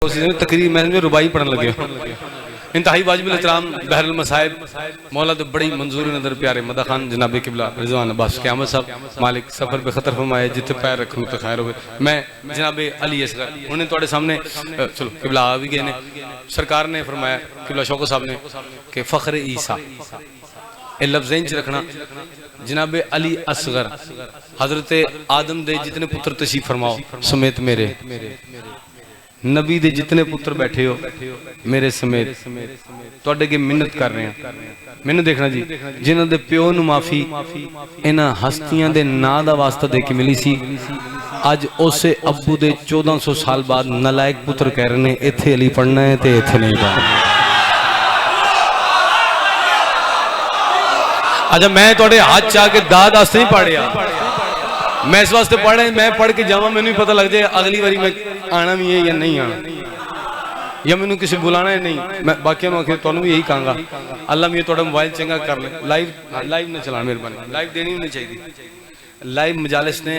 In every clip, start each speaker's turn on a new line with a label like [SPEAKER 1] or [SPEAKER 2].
[SPEAKER 1] तकरीर में रुबाई पढ़न लगे इंतहाई वाजिबुल एहतराम बहरुल मसाइब मौला तो बड़ी मंजूरी नदर प्यारे मदा खान जनाब किबला रिजवान अब्बास क़यामत साहब मालिक सफ़र पे खतर फरमाए जिथे पैर रखूँ तो खैर हो। मैं जनाब अली असगर उन्हें थोड़े सामने चलो किबला आ भी गए ने सरकार ने फरमाया किबला शौकत साहब ने कि फ़ख्र ईसा ये लफ्ज़ च रखना जनाब अली असगर हजरत आदम दे जितने पुत्र तशरीफ फरमाओ समेत मेरे नबी दे जितने पुत्र बैठे हो मेरे समेत तुहाडे अगे मिन्नत कर रहे हैं। मैनू देखना जी जिन्हां दे प्यो नू माफी इन्हां हस्तियां दे नां दा वास्ता दे के मिली सी अज उसे अब्बू दे 1400 साल बाद नलायक पुत्र कह रहे ने इत्थे अली पढ़ना है ते इत्थे नहीं पढ़ना। अच्छा मैं तुहाडे हाथ च आके दाद वास्ते नहीं पढ़िया मैं इस वास्ते पढ़े मैं पढ़ के जावा मैनू पता लग जाए अगली बारी मैं आना भी है या नहीं आना या मैनू किसी बुलाना है नहीं। मैं बाकियों आखिर तुहानू भी यही कहूँगा अल्लाह मैं तुहाडा मोबाइल चंगा कर ले लाइव ना चला मेहरबानी लाइव देनी भी नहीं चाहिए। लाइव मजालिस ने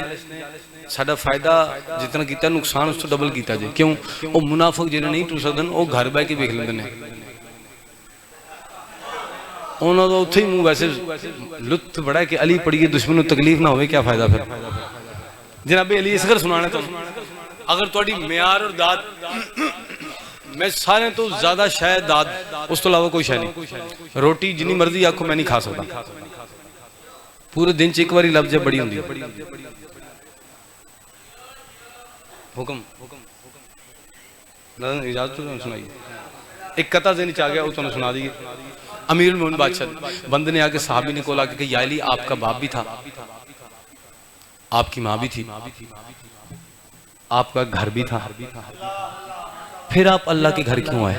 [SPEAKER 1] साडा फायदा जितना किया नुकसान उस तो डबल किया जे क्यों वो मुनाफिक जिन्हें नहीं टूर सकते वो घर बह के वेख लेंगे उन्होंने उत्थे ही मुँह वैसे लुत्फ बड़ा है कि अली पढ़िए दुश्मन को तकलीफ ना हो क्या फायदा फिर जनाबे अली असगर सुनाना तो अगर थोड़ी म्यार और दाद मैं सारे तो ज्यादा शायद दाद उस तो अलावा कोई शायद नहीं रोटी जिनी मर्जी आखो मैं नहीं खा सकता पूरे दिन च एक बार लफ्ज बड़ी होंगी हुक्म इजाजत सुनाइए एक कथा दिन च आ गया वो तुम सुना दीजिए। अमीरुल मोमिनीन बादशाह बंदे ने आके साहबी ने को आके कहा या अली आपका बाप भी था आपकी माँ भी थी आपका घर भी था फिर आप अल्लाह के घर क्यों आए?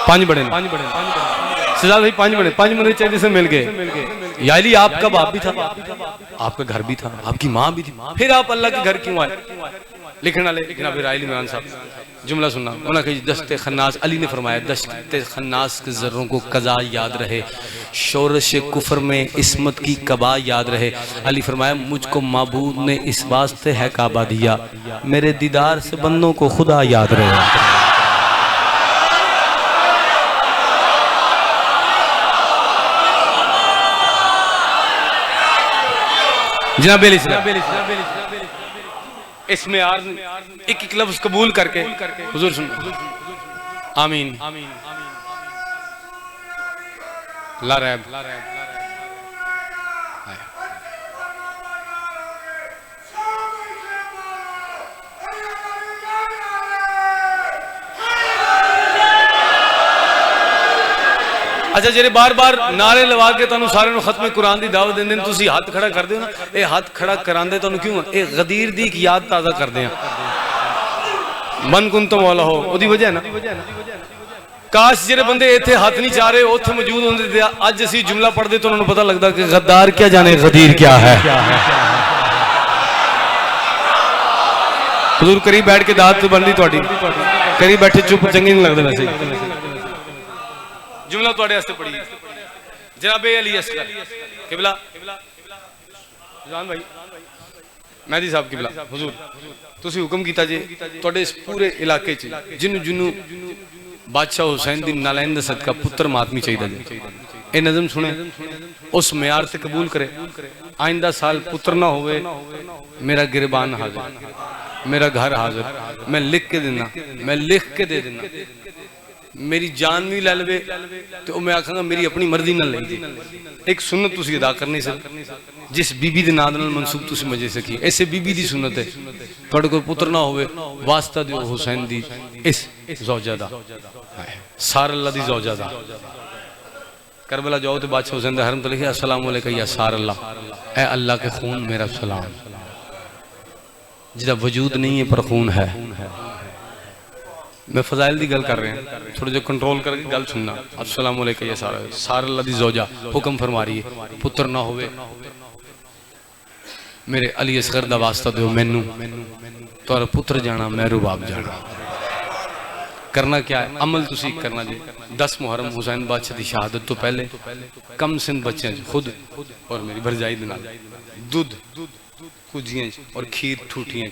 [SPEAKER 1] पांच बड़े सजाद भाई पांच बड़े चाहिए से मिल गए या अली आपका बाप भी था आपका घर भी था आपकी माँ भी थी फिर आप अल्लाह के घर क्यों आए? लिखने वाले जनाब रायली ईमान साहब जुमला सुनना उन्होंने कहा दस्ते खन्नास अली ने फरमाया दस्ते खन्नास के ज़र्रों को कज़ा याद रहे शोरश कुफर में इस्मत की कबा याद रहे। अली फरमाया मुझको माबूद ने इस वास्ते है काबा दिया मेरे दीदार से बंदों को खुदा याद रहे। जनाब इसमें एक एक लफ्ज कबूल करके हुजूर सुन आमीन ला रैब अच्छा जेरे बार बार नारे लवा के तुहानू सारे खत्म कुरान की दावत देंदे तुसी हाथ खड़ा कर दो ना ये हाथ खड़ा करांदे तुहानू क्यों ये गदीर दी एक याद ताज़ा करदे हैं मन कुन तो मौला हो ओदी वजह है ना काश जेरे बंदे इत्थे हाथ नहीं चाह रहे उत्थे मौजूद होंदे ते अज असीं जुमला पढ़दे तो उन्होंने पता लगता कि गद्दार क्या जाने गदीर क्या है। हुजूर करीब बैठ के दात बनदी तुहाडी करीब बैठे चुप चंगी नहीं लगदे वैसे जुमला तुहाडे वास्ते पढ़ी जनाब अली असगर किबला जान भाई मेहदी साहब किबला हुजूर तुसी हुक्म कीता जे तुहाडे इस पूरे इलाके च जिन्नू जिन्नू बादशाह हुसैन दी नालैन दा सदका पुत्र मातमी चाहिए जे ए नज़म सुने उस म्यार से कबूल करे आइंदा साल पुत्र ना होवे मेरा गिरबान हाजिर मेरा घर हाजिर मैं लिख के देना मैं लिख के दे देना मेरी जान भी लै लवे तो मैं आखांगा मेरी अपनी मर्जी ना ले एक सुन्नत तुसी अदा करनी सर जिस बीबी दे नाम नाल मंसूब तुसी मजे सकी ऐसे बीबी दी सुन्नत है तुहाडे कोल पुत्र ना होवे वास्ता दिओ हुसैन दी इस ज़ौजा दा सार अल्लाह दी ज़ौजा दा करबला जाओ तो बादशाह हुसैन दे हरम ते लिखे अस्सलामु अलैका या सार अल्लाह ए अल्लाह के खून मेरा सलाम जिहदा वजूद नहीं है पर खून है। मैं फजाइल की गल कर रहे हैं थोड़ा जो कंट्रोल करके गल सुनना। अस्सलाम वालेकुम या सार अल्लाह दी ज़ौजा हुक्म फरमा रही है पुत्र ना होवे मेरे अली असगर दा वास्ता दो मैनू तुहारा पुत्र जाना मैं रुबाब जाना करना क्या है अमल तुसी करना जी 10 मुहर्रम हुसैन बादशाह की शहादत तो पहले कम सिंध बच्चे खुद और मेरी भरजाई दे नाल दूध कुजियां और खीर ठूठियां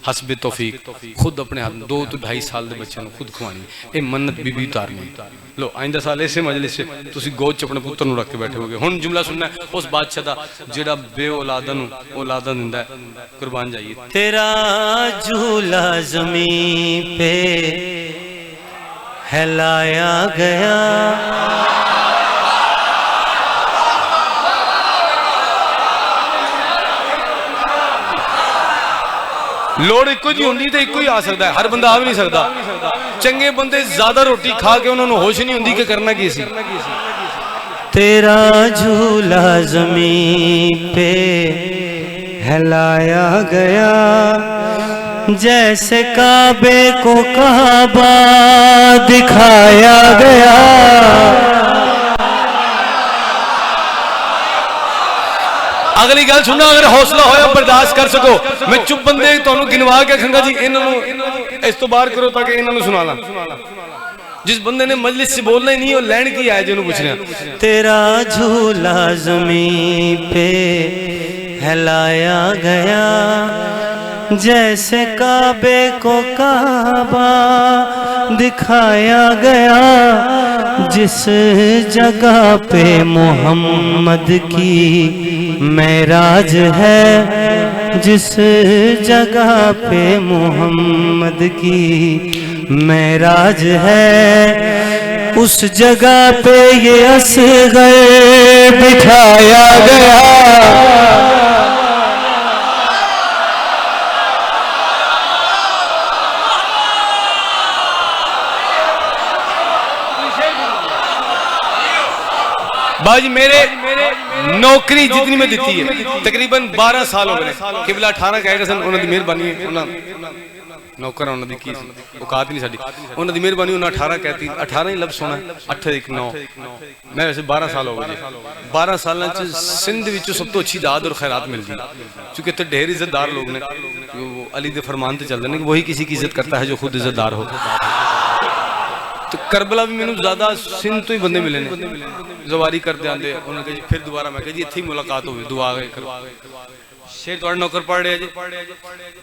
[SPEAKER 1] हसबे तौफीक खुद अपने हाथ 2 तो 2.5 साल के बच्चों खुद खवानी ये मन्नत बीबी उतारनी लो आइंदा साल ऐसे मजलिस से तुसी गोद च अपने पुत्र नु रख के बैठे होगे हुन जुमला सुनना है उस बादशाह दा जेड़ा बे औलादा नु औलादा दिंदा है कुर्बान जाइए
[SPEAKER 2] तेरा झूला ज़मीं पे हिलाया गया
[SPEAKER 1] लोड़ एको जी होंदी ते एको ही आ सकता है हर बंदा आ भी नहीं सकता चंगे बंदे ज्यादा रोटी खा के उन्होंने होश नहीं होंदी कि करना की सी
[SPEAKER 2] तेरा झूला ज़मीं पे हिलाया गया जैसे काबे को काबा दिखाया गया
[SPEAKER 1] अगली गल सुनना अगर हौसला होया बर्दाश्त कर सको मैं चुप बंदे तुहानू गिनवा के खंगा जी इन्होंने इस तो बाहर करो ताकि इन्होंने सुना ला जिस बंदे ने मजलिस से बोलना ही नहीं वो लैंड की आया जिन्होंने पूछ रहे
[SPEAKER 2] तेरा झूला ज़मीं पे हिलाया गया जैसे काबे को काबा दिखाया गया जिस जगह पे मोहम्मद की मेराज है जिस जगह पे मोहम्मद की मेराज है उस जगह पे ये असगर बिठाया गया
[SPEAKER 1] बाजी मेरे नौकरी जितनी मैं दी है तकरीबन 12 साल हो गए किबला 18 कह गए सन उन्होंने मेहरबानी नौकर उन्होंने की औकात नहीं साडी उन्होंने मेहरबानी उन्होंने 18 कहती 18 ही लफ्ज सुना 8 1 9 मैं वैसे 12 साल हो गए 12 साल सिंध विचों सब तो अच्छी दाद और खैरात मिलती क्योंकि इतने ढेर इज्जतदार लोग ने वो अली दे फरमान से चलते हैं वही किसी की इज्जत करता है जो खुद इज्जतदार हो तो करबला भी मैंने ज्यादा सिंध तो ही बंदे मिले ने जवारी करते आते उन्होंने कहा जी फिर दोबारा मैं कहा जी इत्थे ही मुलाकात होगी दुआ करो शेर तुहाडे नौकर पढ़ रहे जी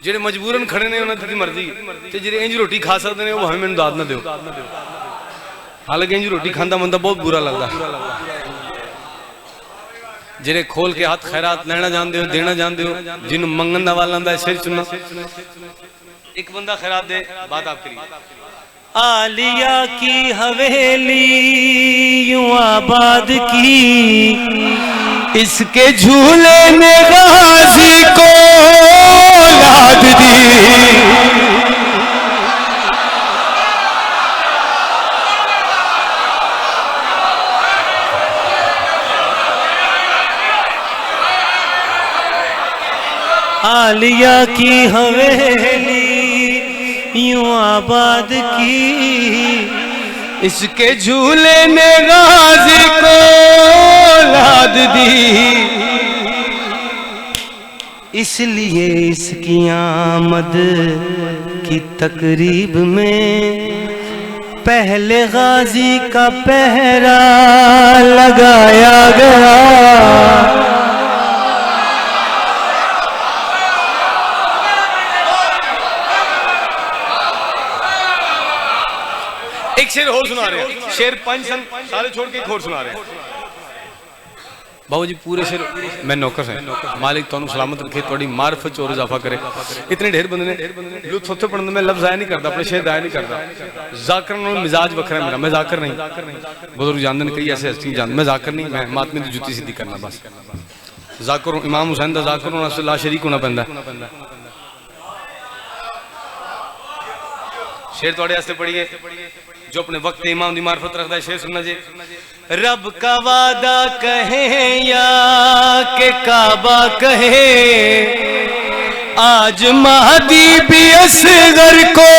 [SPEAKER 1] जेडे मजबूरन खड़े ने उन्होंने दी मर्जी ते जेडे इंज रोटी खा सकते हैं वो भावें मैनूं दाद ना दिओ हालांकि इंज रोटी खांदा बंदा बहुत बुरा लगता जेडे खोल के हाथ खैरात लेना जानते हो देना जानते हो जिन्होंने मंगन दा वाल आंदा है सिर चुनना एक बंदा खैरात दे बात आप करिए
[SPEAKER 2] आलिया की हवेली यूं आबाद की इसके झूले ने गाजी को लाद दी आलिया की हवेली यूं आबाद की इसके झूले ने गाजी को लाद दी इसलिए इसकी आमद की तकरीब में पहले गाजी का पहरा लगाया गया
[SPEAKER 1] एक शेर और सुना रहे हैं शेर 5 सन सारे छोड़ के एक और सुना रहे हैं बाबू जी पूरे शेर मैं नौकर से मालिक तुहानू सलामत रखे थोड़ी मार्फत और इजाफा करे इतने ढेर बंदे ने लुत्फ उत्थे पढ़ने में लफ्ज आया नहीं करता अपने शेर दाया नहीं करता जाकर मिजाज वखरा मेरा मैं जाकर नहीं बुजुर्ग जानते हैं कई ऐसे हस्ती जानते मैं जाकर नहीं मैं मातमे की जुती सीधी करना बस जाकर इमाम हुसैन का जाकर होना ला शरीक होना पैंदा शेर थोड़े वास्ते पढ़िए जो अपने वक्त इमाम दी मार्फत रखता है शेर सुनना जी
[SPEAKER 2] रब का वादा कहे या के काबा कहे आज महदी भी असगर को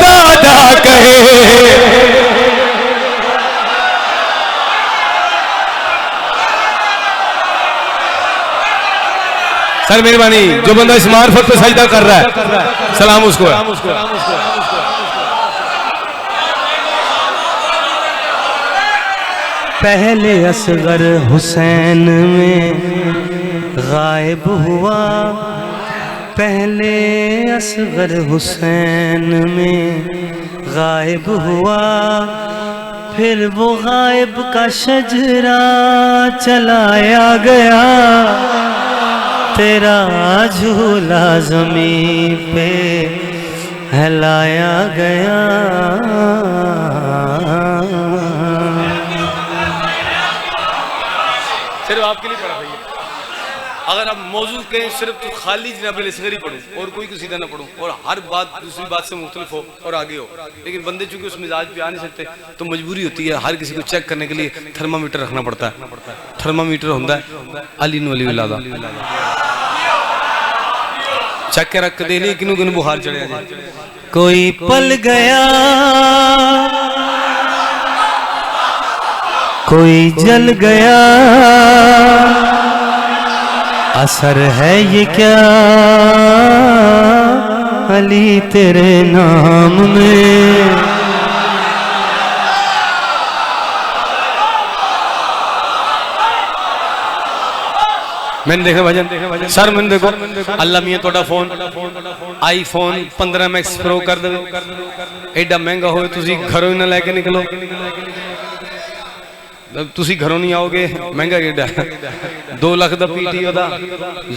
[SPEAKER 2] दादा कहे
[SPEAKER 1] सर मेहरबानी जो बंदा इस मार्फत पे सजदा कर रहा है सलाम उसको है
[SPEAKER 2] पहले असगर हुसैन में गायब हुआ, पहले असगर हुसैन में गायब हुआ, फिर वो गायब का शजरा चलाया गया, तेरा झूला ज़मीन पे हिलाया गया।
[SPEAKER 1] सिर्फ आपके लिए पढ़ा भैया। अगर आप मौजूद कहें सिर्फ तो खाली जनाब असगर ही पढ़ूं और कोई कसीदा ना पढ़ूं और हर बात दूसरी बात से मुख्तलिफ हो और आगे हो, लेकिन बंदे चूंकि उस मिजाज पे आ नहीं सकते तो मजबूरी होती है हर किसी को चेक करने के लिए थर्मामीटर रखना पड़ता है। थर्मामीटर होता है अली नु अली उल्लाह दा, चेक के रख दे लिए किनु किनु बुखार चढ़िया जी।
[SPEAKER 2] कोई पल गया, कोई जल गया, असर है ये क्या अली तेरे नाम में।
[SPEAKER 1] मैंने देखा भजन सर, मैंने देखो अल्लाह मियां तोड़ा फोन आईफोन 15 मैक्स प्रो कर दे, एडा महंगा हो तुसी घरों ही ना लेके निकलो, तुसी घरों नहीं आओगे, महंगा एडा 2 लाख का पीटी ओदा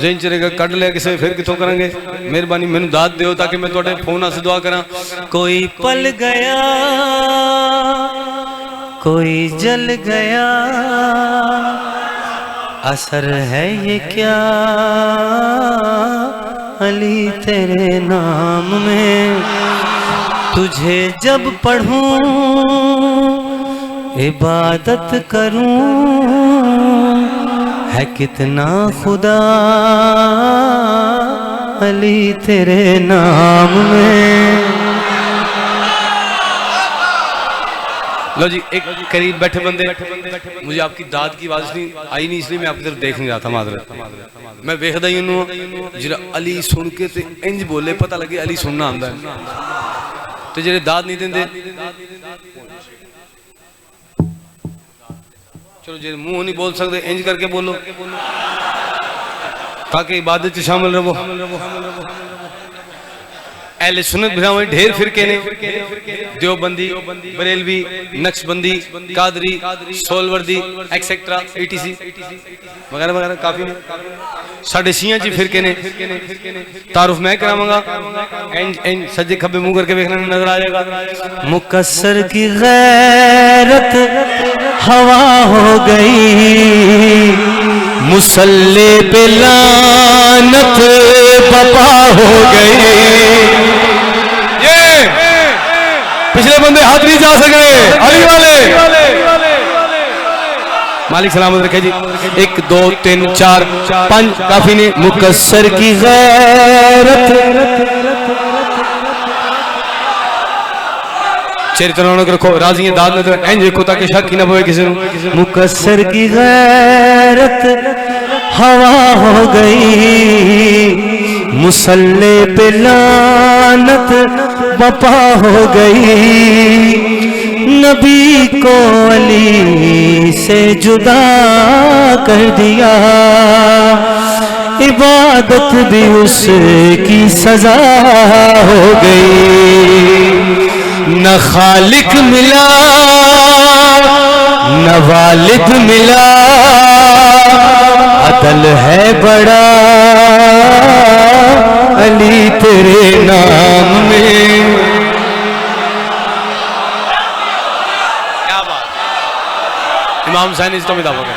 [SPEAKER 1] जेन चरेगा कट लिया किसे, फिर किथों करेंगे। मेहरबानी मैनू दाद दियो ताकि मैं तोड़े फोन से दुआ करा।
[SPEAKER 2] कोई पल गया, कोई जल गया, असर है ये क्या अली तेरे नाम में। तुझे जब पढ़ूं इबादत करूं, है कितना खुदा अली तेरे नाम में।
[SPEAKER 1] लो जी, एक करीब बैठे बंदे, मुझे आपकी दाद की आवाज नहीं आई नहीं इसलिए मैं आपकी तरफ देख नहीं रहा था, माजरत। मैं वेखदा ही हूं जरा अली सुन के ते इंज बोले पता लगे अली सुनना आंदा है, तो जेरे दाद नहीं देंदे चलो जे मुंह नहीं बोल सकते इंज करके बोलो ताकि इबादत शामिल रहो। अहले सुन्नत भरावे ढेर फिरके ने, देवबंदी, बरेलवी, नक्शबंदी, कादरी, सोलवर्दी, एक्सेट्रा, एटीसी वगैरह वगैरह काफी ने। साढ़े शिया जी फिरके ने, तारुफ मैं करावांगा, एंड सज्जे खब्बे मुंह करके देखना नजर आ जाएगा।
[SPEAKER 2] मुकस्सर की गैरत हवा हो गई, मुसल्ले पे लानत बपा हो गई।
[SPEAKER 1] पिछले बंदे हाथ नहीं जा सके, अली वाले मालिक सलामत रखे जी। 1 2 3 4 5 काफी ने।
[SPEAKER 2] मुकस्सर की गैरत
[SPEAKER 1] चरित्र रौनक रखो, राजी दाद में इंज देखो ताकि शक ही ना पवे किसी को।
[SPEAKER 2] मुकस्सर की गैरत हवा हो गई, मुसल्ले पे लानत बपा हो गई। नबी को अली से जुदा कर दिया, इबादत भी उसकी सजा हो गई। न खालिक मिला न वालिद मिला, अदल है बड़ा अली तेरे नाम में।
[SPEAKER 1] क्या बात, इमाम हुसैन इस तो मिदा हो गया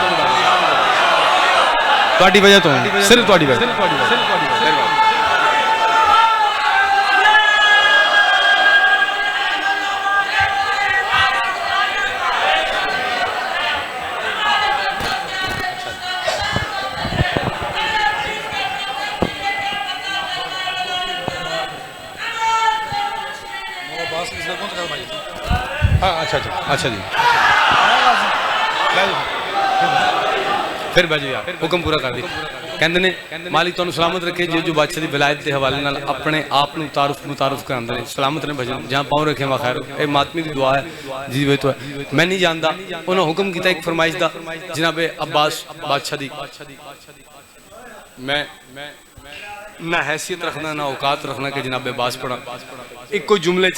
[SPEAKER 1] ਤੁਹਾਡੀ ਵਜ੍ਹਾ ਤੋਂ, ਸਿਰਫ ਤੁਹਾਡੀ ਵਜ੍ਹਾ। हाँ अच्छा जी फिर बाजी यार हुक्म पूरा कर दी। कहते ने मालिक तुहानू सलामत रखे जो जो बादशाह की विलायत के हवाले नाल अपने आप नू मुतारफ करांदे ने सलामत ने भजन जहाँ पाँव रखे वा खैर ये मातमी की दुआ है जी वे तो मैं नहीं जानता उन्होंने हुक्म किया एक फरमाइश का जनाबे अब्बास बादशाह दी मैं ना हैसियत रखना ना औकात रखना कि जनाबे अब्बास पढ़ा एक कोई जुमले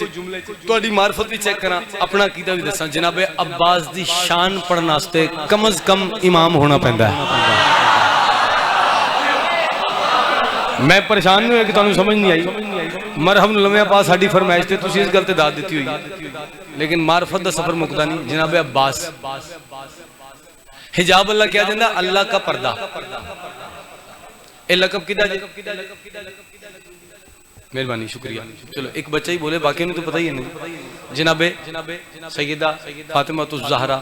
[SPEAKER 1] थोड़ी मार्फत भी चेक करा अपना कीता भी दसा जनाबे अब्बास की शान पढ़ने वास्ते कम अज कम इमाम होना पैंदा है। मैं परेशान नहीं हुआ कि तुहानू समझ नहीं आई मरहम लम्हे पास साडी फरमाइश ते तुसीं इस गल ते दाद दी हुई लेकिन मार्फत का सफर मुकदा नहीं। जनाबे अब्बास हिजाब अल्लाह क्या देंदा अल्लाह का पर्दा ए लकब किदा मेहरबानी शुक्रिया। चलो एक बच्चा ही बोले बाकी ने तो पता ही है नहीं। जनाबे सैयदा फातिमा तुज ज़हरा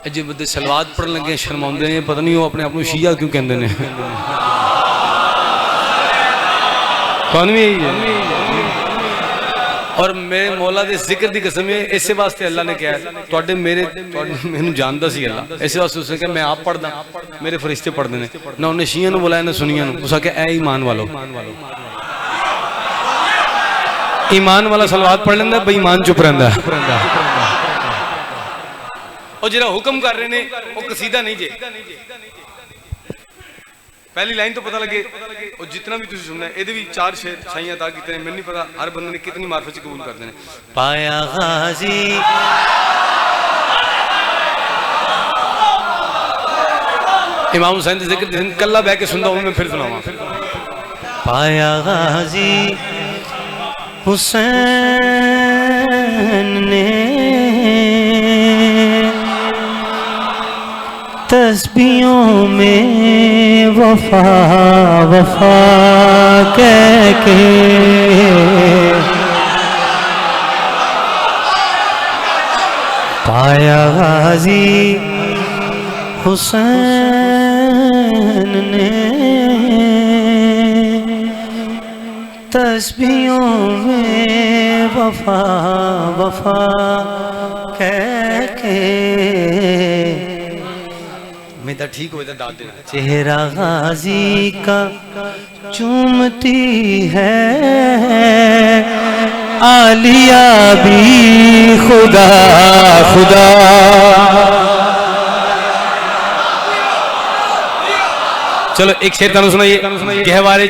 [SPEAKER 1] जे बंदे सलवात पढ़न लगे शर्माउंदे ने पता नहीं वो अपने आप को शिया क्यों कहते हैं। कौन भी यही है और मेरे मौला के जिक्र की कसम है इस वास्ते अल्लाह ने कहा तुहाडे मेरे मैनू जानदा सी अल्लाह इस वास्ते उसने कहा मैं आप पढ़दा मेरे फरिश्ते पढ़ते हैं ना उन्हें शिया नू बुलाया ना सुनिया नू उस आख्या ऐ ईमान वालो ईमान वाला सलवात पढ़ लेंदा बेईमान चुप रहिंदा और जिहड़ा हुक्म कर रहे ने वो कसीदा नहीं जे पहली लाइन तो पता लगे और जितना भी तुझे सुनना है ये भी 4 शेर साइयां अता कीते हैं। मैंने नहीं पता हर बंदे ने कितनी मार्फत से कबूल करते हैं। पाया गाजी इमाम हुसैन जिक्र कल्ला बह के सुनता हूं मैं फिर सुनावा। पाया गाजी हुसैन ने तस्बीहों में वफा वफा कह के पाया गाजी हुसैन ने तस्बीहों में वफा वफा कह के ठीक हो दाद देना। चेहरा गाजी का चूमती है आलिया भी खुदा खुदा चलो एक शेर तुहानू सुनाइए गहवारे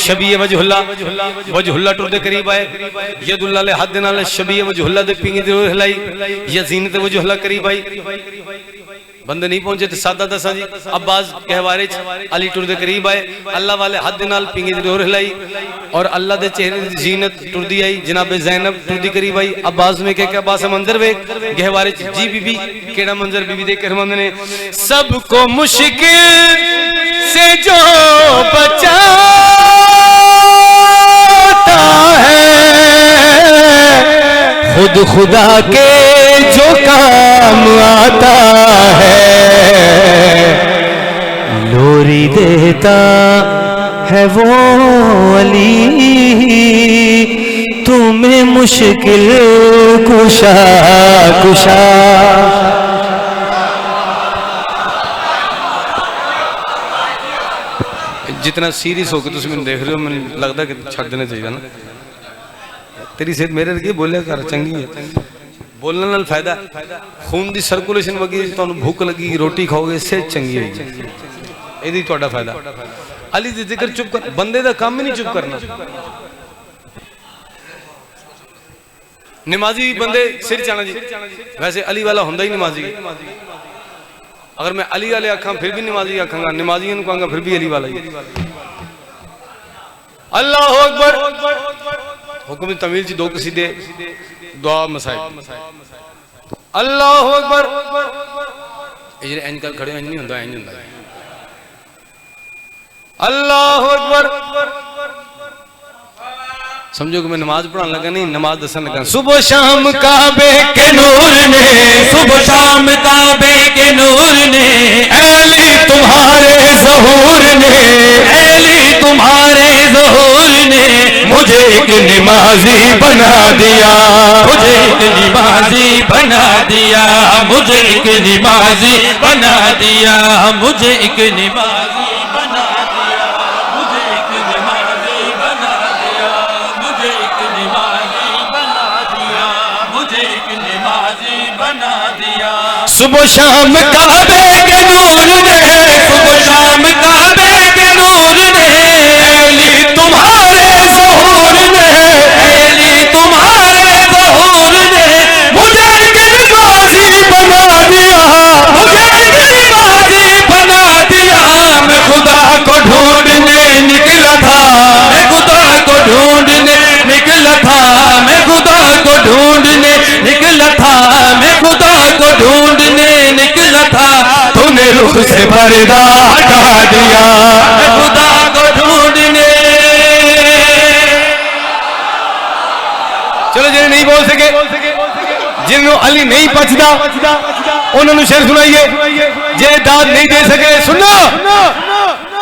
[SPEAKER 1] शबीए वजहुल्ला टुरदे करीब आए यदुल्ला ले हद नाल शबीए वजहुल्ला दे पिंगी दी हिलाई यजीनत वजहुल्ला करीब आई बंदे नहीं पहुंचे तो सादा दसा जी अब्बास गहवारे अली टुरदे करीब आए अल्लाह वाले हद नाल पिंगी दी डोर हिलाई और अल्लाह दे चेहरे दी जीनत टुरदी आई जनाबे ज़ैनब टुरदी करीब आई अब्बास में क्या अब्बास मंजर वे गहवारे जी बीबी केड़ा मंजर बीबी देख कर मंद ने सबको मुश्किल से जो बचाता है खुद खुदा के जो काम आता है लोरी देता है वो अली तुम्हें मुश्किल कुशा कुशा। जितना सीरियस होकर तुम मैंने देख रहे हो मैंने लगता कि छड़ देना चाहिए ना तेरी सेहत मेरे लगी बोलिया कर चंगी है बोलने नाल फायदा खून की सर्कुलेशन वगी तुहानू भूख लगी रोटी खाओगे सेहत चंगी होगी यही तुहाडा फायदा। अली दी जिक्र चुप कर बंदे का काम ही नहीं चुप करना नमाजी बंदे सिर चाना जी वैसे अली वाला होंदा ही नमाजी अगर मैं अली वाले आखा फिर भी नमाजी आखांगा नमाजियों को कहूंगा फिर भी अली वाला ही। अल्लाह अकबर हुक्म तमील जी 2 कसीदे दुआ मसाइब अल्लाह अकबर ये इंज कर खड़े इंज नहीं होंदा इंज होंदा अल्लाह अकबर समझो कि मैं नमाज पढ़ाने लगा नहीं नमाज दसन लगा सुबह शाम काबे के नूर ने सुबह शाम काबे के नूर ने अली तुम्हारे ज़हूर ने अली तुम्हारे ज़हूर ने मुझ
[SPEAKER 2] मुझे एक नमाजी बना दिया,
[SPEAKER 3] मुझे एक नमाजी बना दिया, मुझे एक नमाजी बना दिया, मुझे एक नमाजी बना दिया, मुझे एक नमाजी बना दिया, मुझे एक नमाजी बना दिया, मुझे एक नमाजी बना दिया।
[SPEAKER 2] सुबह शाम काबे के नूर ने,
[SPEAKER 3] सुबह शाम काबे के नूर ने,
[SPEAKER 2] अली तुम्हारे ज़हूर ने,
[SPEAKER 3] अली तुम्हारे ज़हूर ने,
[SPEAKER 2] मुझे एक नमाजी बना दिया,
[SPEAKER 3] मुझे एक नमाजी बना दिया।
[SPEAKER 2] मैं खुदा को ढूंढने निकला था,
[SPEAKER 3] मैं खुदा को ढूंढने निकला था, मैं खुदा को ढूंढने निकला था, मैं खुदा को ढूंढने निकला था,
[SPEAKER 2] तूने रुख से पर्दा हटा दिया।
[SPEAKER 3] मैं खुदा को ढूंढने।
[SPEAKER 1] चलो जिन्हें नहीं बोल सके, जिन्होंने अली नहीं पचदा उन्होंने शेर सुनाइए। जे दाद नहीं दे सके, सुनना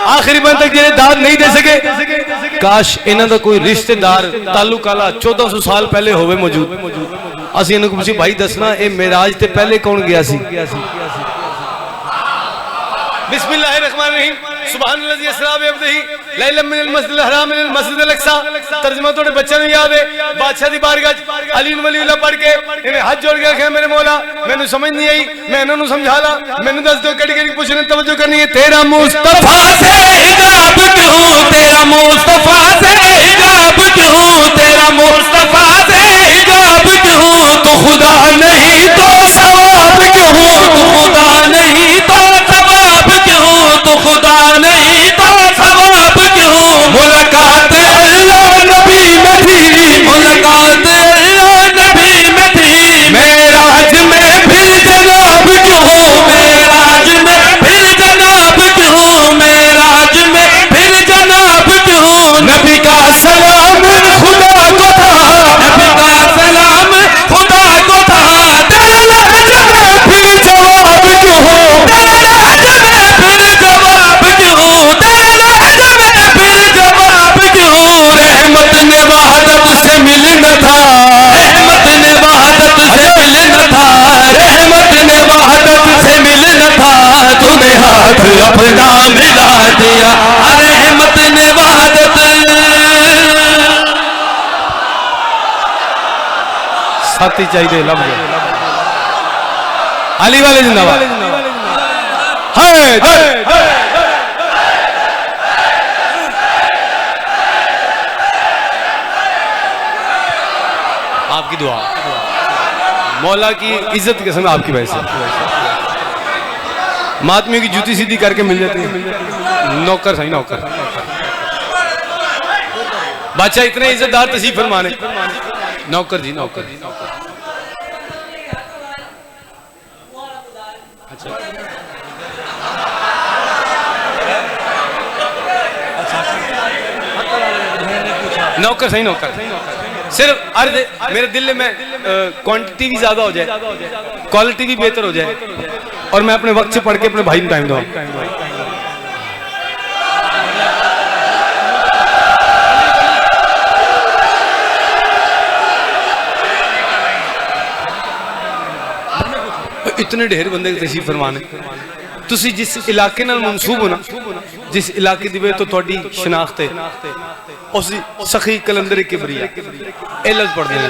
[SPEAKER 1] आखिरी बंद तक जिन्हें दाद नहीं दे सके, काश इन्हों का कोई रिश्तेदार ताल्लुक आला 1400 साल पहले होवे मौजूद, असि इन्हों को पूछी भाई दसना ये मेराज ते पहले कौन गया सी। बिस्मिल्लाहिर्रहमानिर्रहीम, सुभानल्लाज़ी अस्रा बिअब्दिही लैलन मिनल मस्जिदिल हराम इलल मस्जिदिल अक़सा। तर्जुमा थोड़े बच्चों ने याद है, बादशाह दी बारगाह अली वलीउल्लाह पढ़ के इन्हें हाथ जोड़ के आखे मेरे मौला मैनू समझ नहीं आई, मैं इन्होंने समझा ला, मैनू दस दो कड़ी कड़ी पूछने तवज्जो करनी है। तेरा मुस्तफा
[SPEAKER 3] से हिजाब क्यों, तेरा मुस्तफा से हिजाब क्यों, तेरा मुस्तफा से हिजाब क्यों,
[SPEAKER 2] तो खुदा नहीं तो सवाब क्यों,
[SPEAKER 3] तू खुदा नहीं तो सवाब क्यों, तू खुदा नहीं तो सवाब क्यों।
[SPEAKER 2] मुलाकात अल्लाह नबी में थी,
[SPEAKER 3] मुलाकात अल्लाह नबी में थी,
[SPEAKER 2] मेराज में फिर जनाब क्यों,
[SPEAKER 3] मेराज में फिर जनाब क्यों, मेराज में फिर जनाब क्यों।
[SPEAKER 2] नबी का सलाम खुदा को था,
[SPEAKER 3] नबी का सलाम खुदा को था,
[SPEAKER 2] तेरे लहज में फिर जवाब क्यों,
[SPEAKER 3] तेरे लहज में फिर जवाब क्यों, तेरे लहज में फिर जवाब क्यों।
[SPEAKER 2] रहमत ने वहादत से मिलना था,
[SPEAKER 3] रहमत ने वहादत से मिलना था,
[SPEAKER 2] रहमत ने वहादत से मिलना था, तूने हाथ अपना मिला दिया।
[SPEAKER 3] रहमत ने वहादत।
[SPEAKER 1] साथी चाहिए लब गए अली वाले जिंदाबाद। आपकी दुआ मौला की इज्जत के समय आपकी वजह से महात्मियों की जूती सीधी करके मिल जाती है। नौकर सही नौकर बादशाह इतने इज्जतदार तसीफ फरमाने। नौकर जी नौकर अच्छा नौकर सही नौकर सिर्फ अर्ज मेरे दिल में क्वांटिटी भी ज्यादा हो जाए, क्वालिटी भी बेहतर हो जाए और मैं अपने वक्त से पढ़ के अपने भाई को टाइम दूँ। इतने ढेर बंदे तशरीफ फरमाने तुसी जिस इलाके नाल मनसूब हो ना, जिस इलाके दी तो थोड़ी शनाख्त है उस सखी कलंदर किबरिया ए लफ्ज़ पढ़ देना।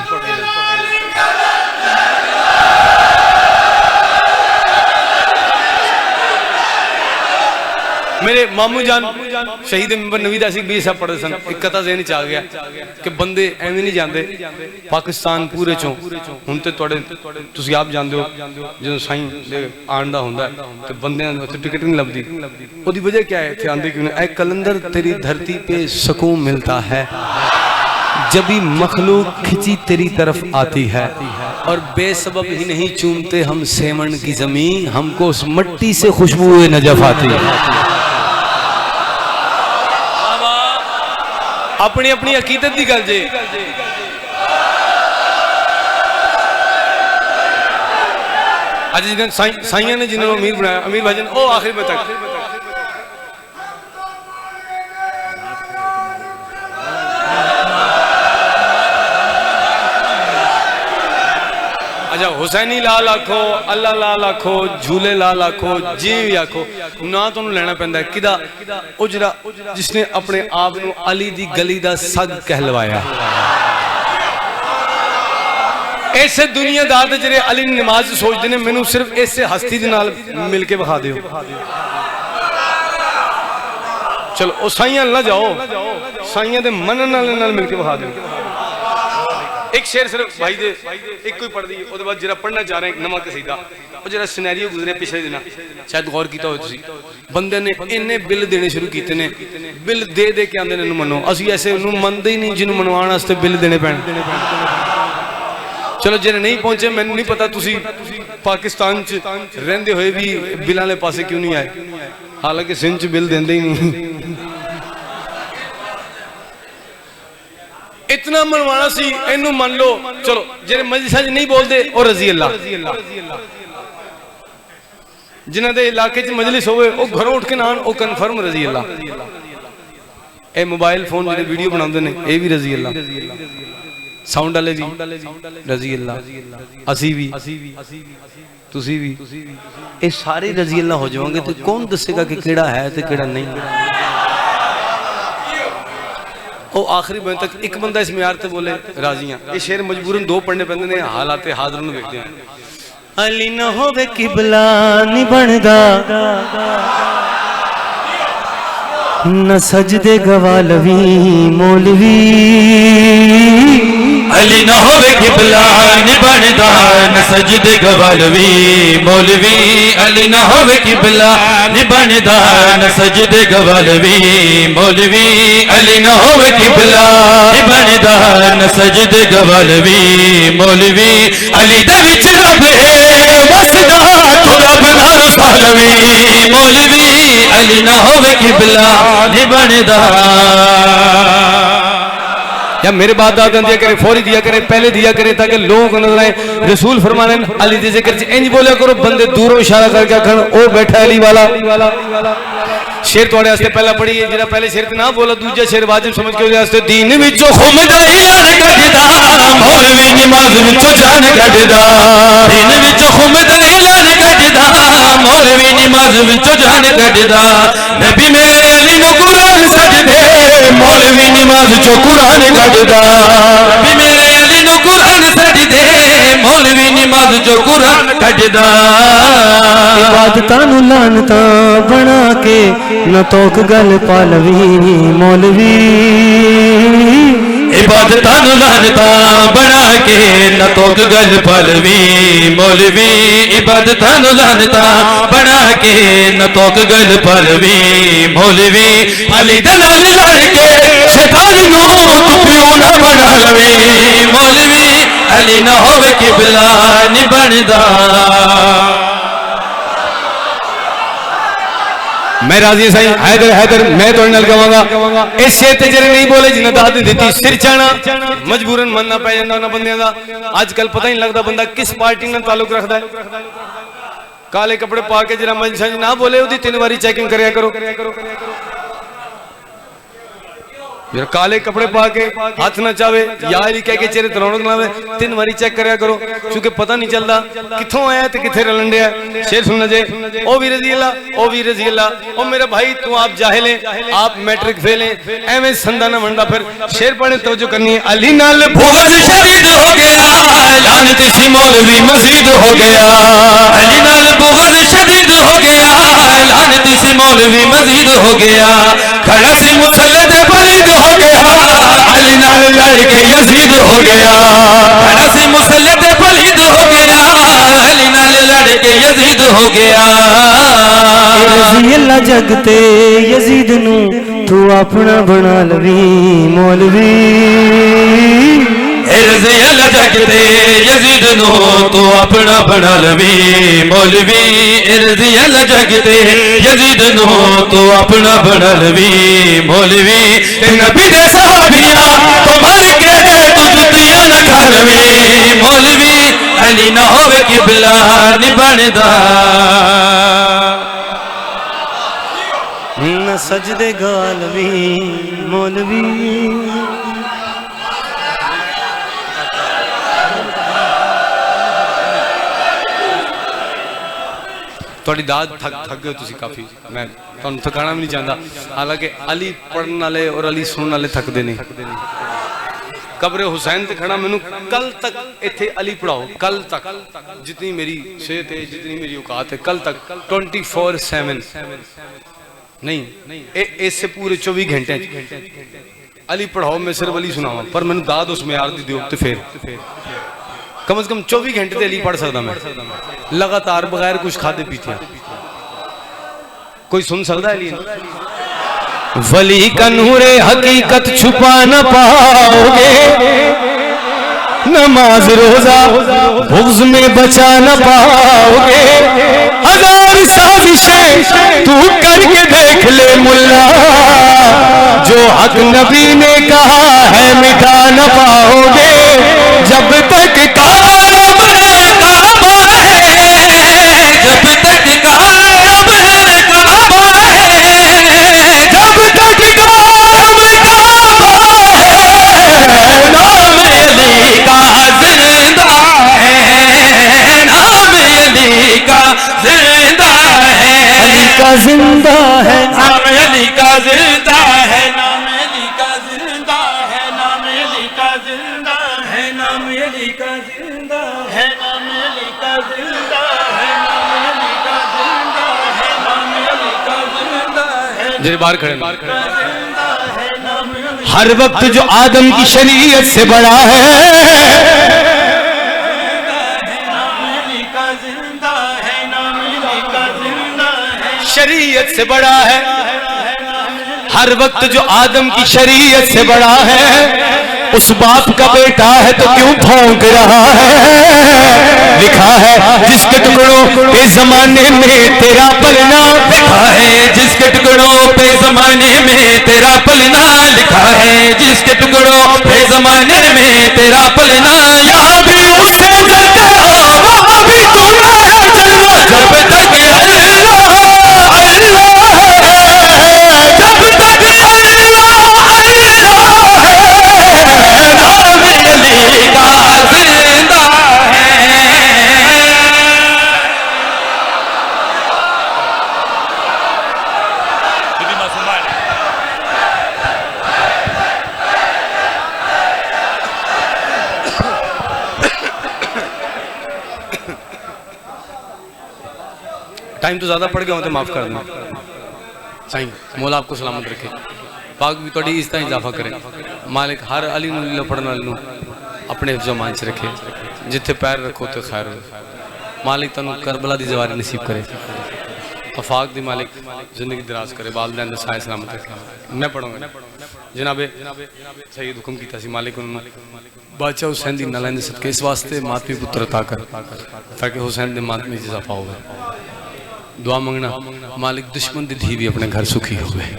[SPEAKER 1] मेरे मामू जान शहीद मेंबर नवीद आसिक भी सब पढ़ते सन। एक कथा ज़हन च आ गया कि बंदे एवं नहीं जाते पाकिस्तान पूरे चों हुण ते तुसीं आप जानते हो जो साईं दे आण दा हुंदा ते बंदियां उत्थे टिकट नहीं लभदी। ओदी वजह क्या है? इत्थे आंदे क्यों ने? ऐ कलंदर तेरी धरती पे सुकून मिलता है जब भी मखलूक खिंची तेरी तरफ आती है और बेसबब ही नहीं चूमते हम सेमन की जमीन, हमको उस मट्टी से खुशबू नजफ आती है। अपनी अपनी अकीदत की गल जे अज जिन्हें साइया ने जिन्होंने अमीर बनाया, अमीर भाजन ओ आखिर में तक अच्छा हुसैनी लाल आखो, अल्लाह लाल आखो, झूले लाल आखो, जी भी आखो, ना तो लेना पैंदा किदा ओ जिहड़ा जिसने अपने आप नूं अली दी गली दा सग कहलवाया। ऐसे दुनियादार दे जिहड़े अली दी नमाज सोचदे ने, मैनू सिर्फ इसे हस्ती दे नाल मिल के विखा दिओ। चलो ओ साइयां ना जाओ, साइयां दे मनन नाल मिल के विखा दिओ। एक शेर सिर्फ भाई दे एक कोई पढ़ दी, उसके बाद जरा पढ़ना चाह रहे हैं नवा कसीदा, और जरा सिनेरियो गुजरे पिछले दिन, शायद गौर किया हो तुसी, बंदे ने इन्ने बिल देने शुरू किए ने, बिल दे दे के आंदे ने मनो, असी ऐसे मनते ही नहीं जिन्होंने मनवाने वास्ते बिल देने पैण। चलो जिन्हें नहीं पहुंचे, मैंने नहीं पता तुसी पाकिस्तान च रहंदे हुए भी बिल वाले पासे क्यों नहीं आए, हालांकि सिंध च बिल देंदे ही नहीं। इतना मनवाना सी, इनू मान लो। चलो जेरे मजलिसां च नहीं बोलते और रजी अल्लाह, जिन्हां दे इलाके च मजलिस होवे ओ घरों उठ के नान ओ कन्फर्म रजी अल्लाह। ए मोबाइल फोन जेरे वीडियो बनाउंदे ने ए भी रजी अल्लाह, साउंड वाले भी रजी अल्लाह, असी भी तुसी भी, ए सारे रजी अल्लाह हो जाओगे तो कौन दसेगा कि केड़ा है ते केड़ा नहीं। ओ आखिरी बंद तक एक बंदा इस म्यार ते बोले राजियां, ये शेर मजबूरन दो पढ़ने पैंदे ने, हालात हाज़र नूं वेखदे हैं।
[SPEAKER 4] अली न होवे किबला नहीं बनदा, न सजदे गवालवी मौलवी।
[SPEAKER 3] अली न होवे किबला नहीं बनदा, न सजदे गवालवी मौलवी। अली न होवे किबला नहीं बनदा, न सजदे गवालवी मौलवी। अली न होवे किबला नहीं बनदा, न सजदे गवालवी मौलवी। अली दे विच रब है वसदा, खुदा बना सालवी मौलवी। अली न होवे किबला नहीं बनदा।
[SPEAKER 1] या मेरे बाद दादा दिया करे, फौरी दिया करे, पहले दिया करे, ताकि लोग नजर आए। रसूल फरमाने अली दे जिक्र च इंज बोलिया करो, बंदे दूरों इशारा करके आखन ओ बैठा अली वाला। शेर थोड़े वास्ते पहला पढ़िए, जेड़ा पहले शेर ना बोला दूजा शेर वाजिब समझ के उसदे वास्ते दीन विचों
[SPEAKER 3] खुमदा यार कढदा, मौलवी नमाज विचों जान कढदा। दीन विचों खुमदा यार कढदा, मौलवी नमाज विचों जान कढदा। नबी मेरे अली नु कुरान सजदे, मौलवी नमाज चो कुरान कढदा। नबी मेरे अली नु कुरान सजदे, मौलवी नमाज चो कुरान कढदा।
[SPEAKER 4] इबादतां नूं लानतां बना के न तोक गल पालवी मौलवी।
[SPEAKER 3] इबादतां नूं लानतां बना के न तोक गल पालवी मौलवी। इबादतां नूं लानतां बना के न तोक गल पालवी मौलवी। अली दे नाल लड़ के शैतान नूं तू पियो ना बना लवी मौलवी। अली ना होवे किबला नहीं बनदा।
[SPEAKER 1] मैं राजी साईं हैदर हैदर मैं तो नाल कहांगा इस शेर ते जेरे नहीं बोले जिन्हां दाद दी सिर चाणा मजबूरन मनना पै जांदा उन्हां बंदियां दा। आजकल पता ही नहीं लगता बंदा किस पार्टी नाल ताल्लुक रखदा है। काले कपड़े पा के जरा मजलिसां ना बोले ओदी 3 बारी चेकिंग करया करो। जरा काले कपड़े पा के हाथ ना चावे यार ही कह के चेहरे ते रौनक ना आवे 3 बारी चेक करया करो, क्योंकि पता नहीं चलता कित्थों आया ते कित्थे रलन दिया। शेर सुनना जे ओ भी रजी अल्लाह ओ भी रजी अल्लाह। ओ मेरे भाई तू आप जाहिल है, आप मैट्रिक फेल है, एवें संदा ना बनदा। फिर शेर पढ़ने तवज्जो करनी है। अली नाल
[SPEAKER 3] बुग़्ज़ शदीद हो गया, लानत सी मौलवी मजीद हो गया। अली नाल बुग़्ज़ शदीद हो गया, लानत सी मौलवी मजीद हो गया। खड़ा सी मुसल्लत पलीद हो गया, अली नाल लड़ के यजीद हो गया। खड़ा सी मुसल्लत पलीद हो गया, अली नाल लड़ के यजीद हो गया।
[SPEAKER 4] रज़ी अल्लाह जगते यजीद नू तू अपना बना लवी मौलवी।
[SPEAKER 3] रज़ी अल्लाह जगते यजीद नू तू अपना बना लवी मौलवी। रज़ी अल्लाह जगते यजीद नू तू अपना बना लवी मौलवी। नबी दे सहाबिया तो मर के तू जुतियां ना खा लवी मौलवी। अली ना होवे किबला नहीं बनदा।
[SPEAKER 4] न सजदे गालवी मौलवी।
[SPEAKER 1] थोड़ी दाद थक गए तुसी काफ़ी, मैं तुहानू थकाना भी नहीं चाहता। हालांकि अली पढ़ने वाले और अली सुनने वाले थकते नहीं। कब्र हुसैन ते खड़ा मैनू कल तक इत्थे अली पढ़ाओ, कल तक जितनी मेरी सेहत है, जितनी मेरी औकात है, कल तक 24/7 नहीं, इससे पूरे 24 घंटे अली पढ़ाओ, मैं सिर्फ अली सुनावा, पर मैनू दाद उस म्यार दी दिओ ते फिर कम से कम 24 घंटे ते अली पढ़ सकता मैं लगातार बगैर कुछ खाते पीते। कोई सुन सकता है अली?
[SPEAKER 2] वली का नूरे हकीकत छुपा न पाओगे, नमाज रोजा हुफ्ज में बचा न पाओगे। हजार साजिशें तू करके देख ले मुल्ला, जो हक नबी ने कहा है मिटा न पाओगे। जब तक कायम है काबा है,
[SPEAKER 3] जब तक कायम है काबा है,
[SPEAKER 2] जब तक कायम काबा है,
[SPEAKER 3] नाम अली का जिंदा है, नाम अली का जिंदा है,
[SPEAKER 2] अली का जिंदा है,
[SPEAKER 3] नाम अली का जिंदा है, नाम अली का जिंदा है, नाम अली का जिंदा है, नाम अली का जिंदा है, नाम अली का जिंदा है, नाम अली का जिंदा है, नाम अली का जिंदा है,
[SPEAKER 1] जरा बाहर खड़े
[SPEAKER 2] हर वक्त जो आदम की शरीयत से बड़ा है,
[SPEAKER 3] नाम अली का जिंदा है, नाम अली का जिंदा है,
[SPEAKER 2] शरीयत से बड़ा है। हर वक्त जो आदम की शरीयत से बड़ा है, उस बाप का बेटा है तो क्यों भौंक रहा है। लिखा है जिसके टुकड़ों पे जमाने में तेरा पलना,
[SPEAKER 3] लिखा है जिसके टुकड़ों पे जमाने में तेरा पलना, लिखा है जिसके टुकड़ों पे जमाने में तेरा पलना,
[SPEAKER 2] यहाँ भी उससे डरते हो अभी तुम जब तक
[SPEAKER 1] टाइम तो ज़्यादा पड़ गया हो तो माफ़ कर देना। साईं मौला आपको सलामत रखे, पाक भी थोड़ी इस तरह इजाफा करे। मालिक हर अली नूं पढ़ने वाले अपने हिफ्ज़ो मान च रखे, जिथे पैर रखो तो खैर हो। मालिक तुहानू करबला दी जवारी नसीब करे, अफाक दी मालिक जिंदगी दराज करे, वालदैन दा साया सलामत रखे। मैं पढ़ूंगा जनाबे सही हुक्म किया सी मालिक उन्होंने बादशाह हुसैन दी नालैंद सदके इस वास्ते मातमी पुत्र अता कर ताकि हुसैन दे मातमी च इजाफा हो। दुआ मंगना मालिक दुश्मन दी धी भी अपने घर सुखी हो गए।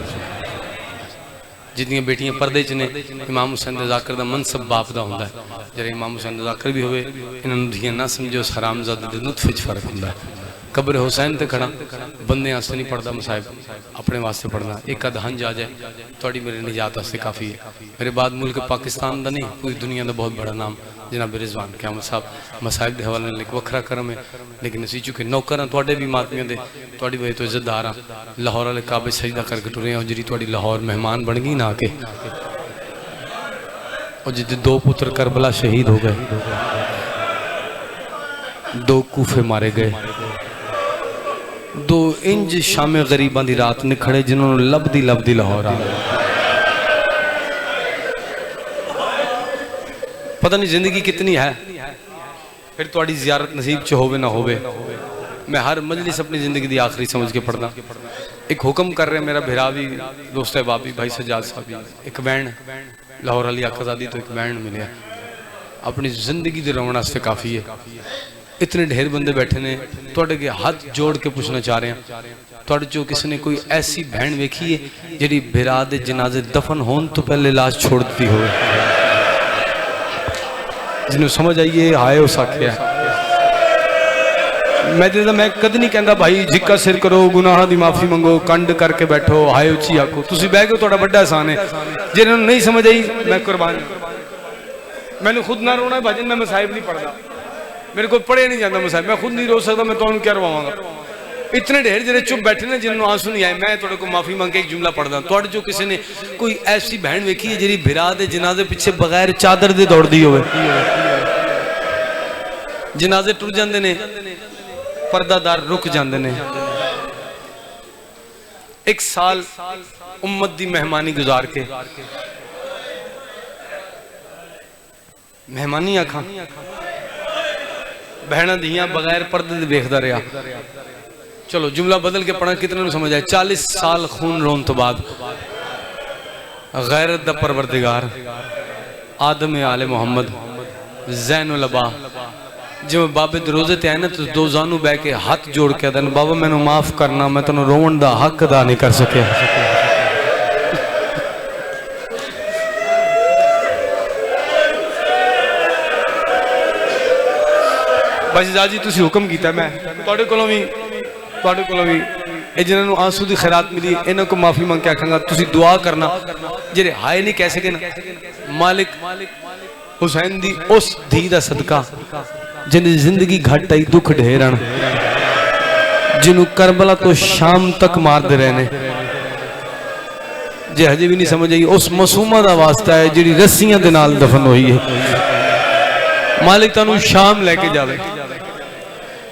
[SPEAKER 1] जितनी बेटियां पर्दे च ने इमाम हुसैन दे ज़ाकर दा मनसब बाप दा हुंदा है। जरे इमाम हुसैन दा ज़ाकर भी होवे इन्हां नूं धीआं ना समझो, हरामज़ादे दे नुतफे च फर्क हुंदा है। कब्र हुसैन ते खड़ा बंदे वास्ते नहीं पढ़दा मसाहिब, अपने वास्ते पढ़ना। एक अध हंज आ जाए थोड़ी मेरे निजात वास्ते काफ़ी है। मेरे बाद मुल्क पाकिस्तान का नहीं पूरी दुनिया का बहुत बड़ा नाम जनाब रिजवान क़यामत साहब मसाहिब के हवाले नाल एक वखरा करम है। लेकिन असीं चुके नौकर हाँ तुहाडे भी मातमियां दे, तुहाडी वजह तो इज्जतदार हाँ। लाहौर वाले काबे सजदा करके टुरे हो, जी तुहाडी लाहौर मेहमान बन गई ना आके। और जिद्दे दो पुत्र करबला शहीद हो गए, दो कूफे मारे गए, दो इंज शामे गरीबां दी रात निखड़े जिन्होंने लभदी लभदी लाहौर आ गए। पता नहीं जिंदगी कितनी है, फिर थोड़ी जियारत नसीब च होवे ना होवे। मैं हर मजलिस अपनी जिंदगी की आखिरी समझ के पढ़ना। एक हुक्म कर रहे मेरा भिरा भी दोस्त है बाबी भाई सजाद साहब, एक बैंड लाहौर अली आकाजादी तो एक बैंड मिले अपनी जिंदगी दे रोण वास्ते काफ़ी है। इतने ढेर बंदे बैठे ने, थोड़े के हाथ जोड़ के पूछना चाह रहे हैं थोड़े चो किसी ने कोई ऐसी बहन वेखी है जी भिरा दे जनाजे दफन होने तो पहले लाश छोड़ दी हो, जिन्होंने समझ आइए हाय उस आख्या। मैं कद नहीं कहता भाई जिक्का सिर करो, गुनाह की माफ़ी मंगो, कंड करके बैठो, हाय उची आखो। तुम बह गए थोड़ा बड़ा एहसान है। जिन्होंने नहीं समझ आई मैं कुर्बान, मैंने खुद ना रोना भजन, मैं मसाहिब नहीं पढ़ता, मेरे को पढ़े नहीं जाता मसाहिब, मैं खुद नहीं रो सकता, मैं तुम्हें क्या रवांगा। इतने ढेर जेरे चुप बैठे ने जिन्होंने आंसू नहीं आए, मैं थोड़े को माफी मांग के एक जुमला पढ़दा। थोड़े जो किसी ने कोई ऐसी बहन वेखी है जी बिरा दे जनाजे पीछे बगैर चादर दे दौड़दी होवे, जनाजे टुर जांदे ने, पर्दादार रुक जांदे ने, एक साल उम्मत दी मेहमानी गुजार के, मेहमानी आखा बहना दियां बगैर पर्दे दे देखदा रहा। चलो जुमला बदल के पढ़ा, कितने को समझ आए। 40 साल खून रोन तो बाद गैरत दा परवरदिगार आदम आले मोहम्मद ज़ैनुल अबा जब बाबे दे रोजे ते आए ना तो दो जानू बह के हाथ जोड़ के आदन, बाबा मैनू माफ करना, मैं तेनों रोवन दा हक अदा नहीं कर सके। बस जी तुसी हुक्म कीता, मैं तुहाडे कोलों भी जिन्होंने आंसू की खैरात मिली इन्हों को माफी मांग के आखांगा, तुसी दुआ करना जेरे हाय नहीं कह सके ना, मालिक हुसैन दी उस धी दा सदका जिन्हें जिंदगी घट आई दुख ढेरन, जिन्हों करबला तो शाम तक मारते रहे ने, जे हजे भी नहीं समझ आई उस मासूमा दा वास्ता है जिहड़ी रस्सियां दे नाल दफन हुई है। मालिक तुहानू शाम लेके जावे,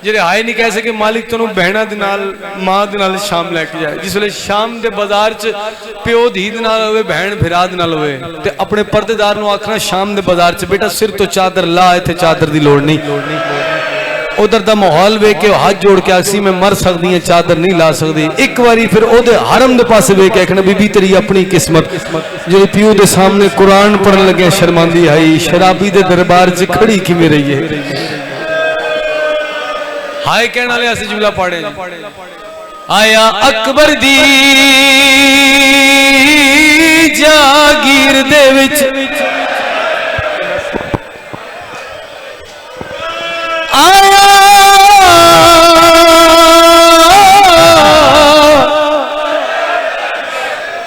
[SPEAKER 1] जेरे हाय नहीं कह सके मालिक तुहानू बहना दे नाल मां दे नाल शाम लेके जाए। जिस वेले शाम दे बाजार च प्यो धी दे नाल होवे, बहन भिरा दे नाल होवे ते अपने पर्देदार नू आखना शाम दे बाजार च बेटा सिर तो चादर ला, इत्थे चादर दी लोड़ नहीं। उधर दा माहौल वेख के हाथ जोड़ के आखसी मैं मर सकदी हां, चादर नहीं ला सकदी। एक बारी फिर ओदे हरम दे पासे वेख के आखना बीबी तेरी अपनी किस्मत, जो प्यो दे सामने कुरान पढ़न लगे शर्मांदी आई, शराबी दे दरबार च खड़ी किवें रही है। हाय कहने वाले ऐसे जुमला पढ़े, आया अकबर दी जागीर दे विच आया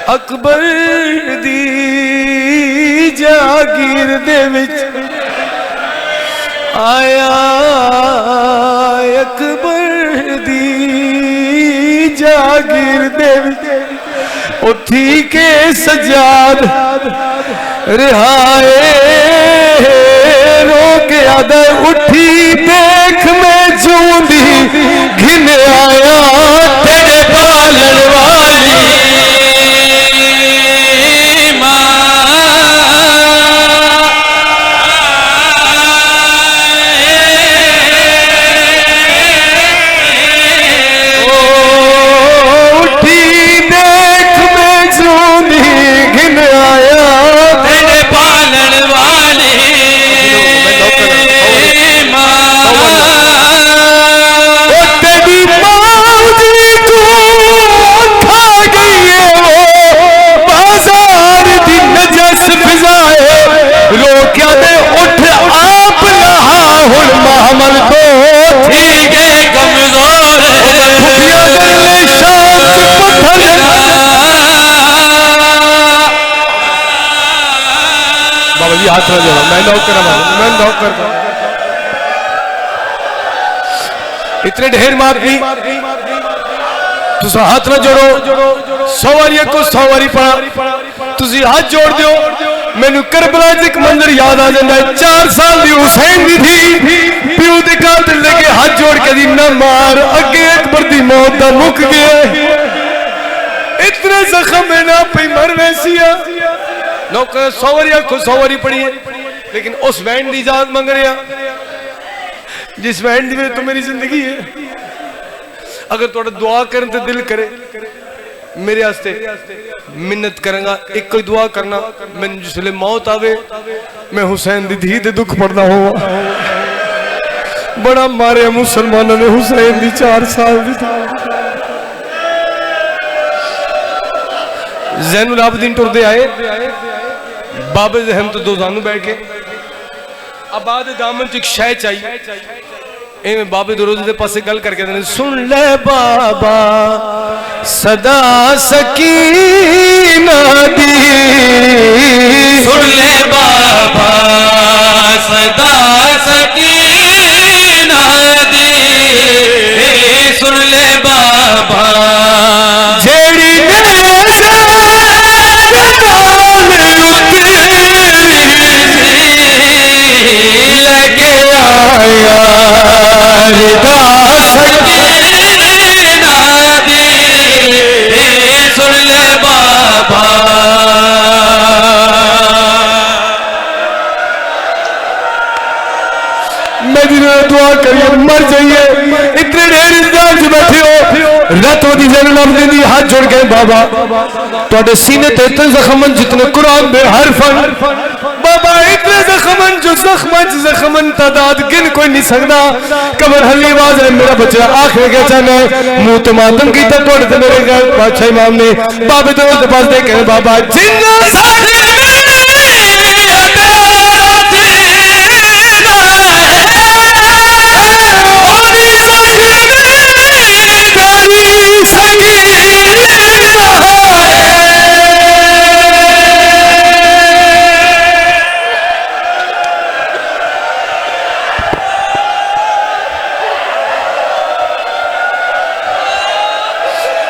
[SPEAKER 1] अकबर दी जागीर दे विच आया अकबर दी जागीर दे विच उठी के सजाद रिहाए रो के आदे उठी देख मैं जूंदी घिन आया तेरे पालन वाली हाथ ना जोड़ो, मैं नौकर इतने ढेर मारनी तुसा हाथ ना जोड़ो, 100 वारी को 100 वारी पढ़ा, तुसी हाथ जोड़ दियो। मैनू करबला च एक मंजर याद आ जाता है, 4 साल दी हुसैन दी थी प्यो दे कातिल लेके हाथ जोड़ के दी ना मार, अगे अकबर दी मौत दा मुक गया, इतने जख्म में ना पई मर वैसिया नौकर 100 वारी आखो 100 वारी पढ़ी है, लेकिन उस बहन की इजाजत मंग रहा जिस बहन की तो मेरी जिंदगी है। अगर थोड़ा दुआ करने ते दिल करे मेरे वास्ते मिन्नत करूंगा, एक कोई दुआ करना, मैं जिसले मौत आवे मैं हुसैन दी धी दे दुख पढ़ना हो। बड़ा मारे मुसलमानों ने हुसैन दी 4 साल दी ज़ैनुल आबदीन टुरदे आए, बाबे दे हम तो 2 जानू बैठ के आबाद दामन च एक शय चाहिए, एवं बाबे दे रोजे दे पासे गल करके देने, सुन ले बाबा सदा सकीना दी,
[SPEAKER 3] सुन ले बाबा सदा सकीना दी, सुन ले बाबा
[SPEAKER 2] दुआ करिए मर जाइए। इतने ढेर इंतजार च बैठे हो, रातों की जन्म दी हाथ जोड़ के बाबा थोड़े सीने ते इतने जख्मन जितने कुरान में हरफन बाबा इतने जख्मन जो जख्मन तादाद गिन कोई नहीं सकता। कबर हली आवाज है मेरा बच्चा आखिर क्या चाहना है मुंह तो मातम की तोड़ दे मेरे घर बादशाह इमाम ने बाबे तो उसके पास देखे बाबा जिन्ना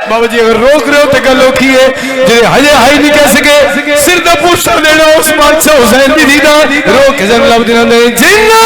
[SPEAKER 2] बाबा जी अगर रोक रहे हो तो गल औखी है जे हजे हाई नहीं कह सके सिर दा पूछता लेना उस बादशाह हुसैन दी दा रोक के जन लब दिना दे जिन्ना